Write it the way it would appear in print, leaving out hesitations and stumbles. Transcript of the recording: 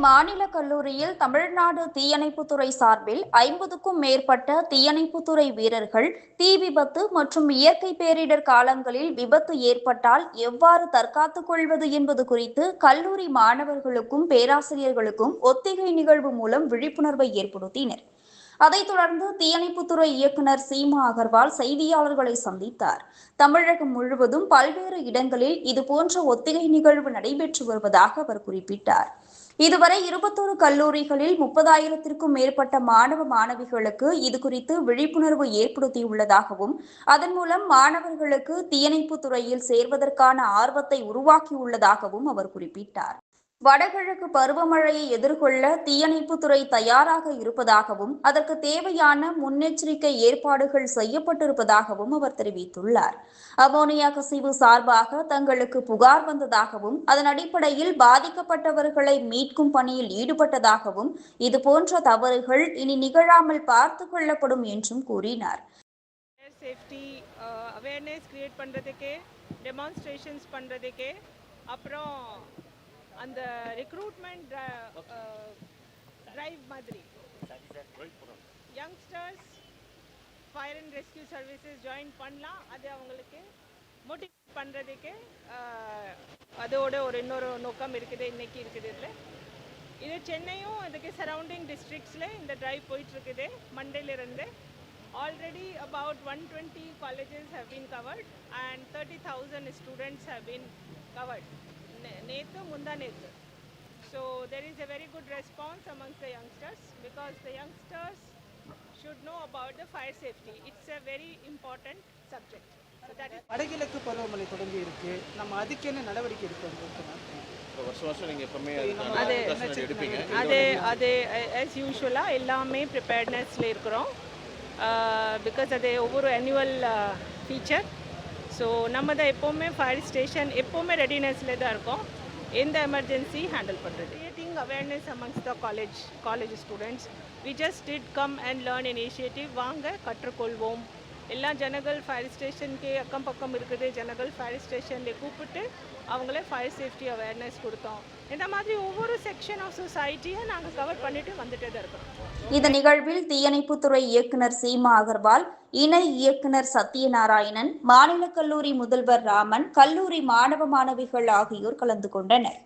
மாநில கல்லூரியில் தமிழ்நாடு தீயணைப்புத்துறை சார்பில் 50க்கும் மேற்பட்ட தீயணைப்புத்துறை வீரர்கள் தீ விபத்து மற்றும் இயற்கை பேரிடர் காலங்களில் விபத்து ஏற்பட்டால் எவ்வாறு தற்காத்துக் கொள்வது என்பது குறித்து கல்லூரி மாணவர்களுக்கும் பேராசிரியர்களுக்கும் ஒத்திகை நிகழ்வு மூலம் விழிப்புணர்வை ஏற்படுத்தினர். அதைத் தொடர்ந்து தீயணைப்புத்துறை இயக்குநர் சீமா அகர்வால் செய்தியாளர்களை சந்தித்தார். தமிழகம் முழுவதும் பல்வேறு இடங்களில் இதுபோன்ற ஒத்திகை நிகழ்வு நடைபெற்று வருவதாக அவர் குறிப்பிட்டார். இதுவரை 21 கல்லூரிகளில் 30,000க்கும் மேற்பட்ட மாணவ மாணவிகளுக்கு இதுகுறித்து விழிப்புணர்வு ஏற்படுத்தியுள்ளதாகவும் அதன் மூலம் மாணவர்களுக்கு தீயணைப்புத் துறையில் சேர்வதற்கான ஆர்வத்தை உருவாக்கியுள்ளதாகவும் அவர் குறிப்பிட்டார். வடகிழக்கு பருவமழையை எதிர்கொள்ள தீயணைப்புத்துறை தயாராக இருப்பதாகவும் அதற்கு தேவையான முன்னெச்சரிக்கை ஏற்பாடுகள் செய்யப்பட்டிருப்பதாகவும் அவர் தெரிவித்துள்ளார். அமோனியா கசிவு சார்பாக தங்களுக்கு புகார் வந்ததாகவும் அதன் அடிப்படையில் பாதிக்கப்பட்டவர்களை மீட்கும் பணியில் ஈடுபட்டதாகவும் இதுபோன்ற தவறுகள் இனி நிகழாமல் பார்த்துக் கொள்ளப்படும் என்றும் கூறினார். சேஃப்டி அவேர்னஸ் கிரியேட் பண்ணுறதுக்கே டெமான்ஸ்ட்ரேஷன்ஸ் பண்ணுறதுக்கே அப்புறம் அந்த ரெக்ரூட்மெண்ட் டிரைவ் மாதிரி youngsters fire and rescue services join பண்ணலாம். அது அவங்களுக்கு மோட்டிவேட் பண்ணுறதுக்கு அதோட இன்னொரு நோக்கம் இருக்குது, இன்னைக்கு இருக்குது. இது சென்னையும் இதுக்கு சரௌண்டிங் டிஸ்ட்ரிக்ட்ஸில் இந்த டிரைவ் போயிட்டுருக்குது. மண்டேலேருந்து already about 120 colleges have been covered and 30,000 students have been covered. Nethu munda nethu. So there is a very good response amongst the youngsters because the youngsters should know about the fire safety. It's a very important subject. So that is வடகிழக்கு பருவமழை தொடங்கி இருக்கு. நம்ம அதுக்கு என்ன நடவடிக்கை எடுக்கணும்? வருஷம் நீங்க எப்பவுமே எடுப்பீங்க. அது as usual எல்லாமே preparednessல இருக்கிறோம். பிகாஸ் அது ஒவ்வொரு ஆனுவல் ஃபீச்சர். ஸோ நம்ம தான் எப்போவுமே ஃபயர் ஸ்டேஷன் எப்போவுமே ரெடினஸில் தான் இருக்கோம் எந்த எமர்ஜென்சி ஹேண்டில் பண்ணுறது. Creating awareness amongst the college students. We just did come and learn initiative. வாங்க கற்றுக்கொள்வோம். எல்லா ஜனங்கள் ஃபயர் ஸ்டேஷனுக்கு அக்கம் பக்கம் இருக்குது. ஜனங்கள் ஃபயர் ஸ்டேஷனில் கூப்பிட்டு அவங்களே ஃபயர் சேஃப்டி அவேர்னஸ் கொடுத்தோம். இந்த மாதிரி ஒவ்வொரு செக்ஷன் ஆஃப் சொசைட்டியை நாங்கள் கவர் பண்ணிட்டு வந்துட்டே தான் இருக்கிறோம். இந்த நிகழ்வில் தீயணைப்புத்துறை இயக்குநர் சீமா அகர்வால், இணை இயக்குநர் சத்யநாராயணன், மாநில கல்லூரி முதல்வர் ராமன், கல்லூரி மாணவ மாணவிகள் ஆகியோர் கலந்து கொண்டனர்.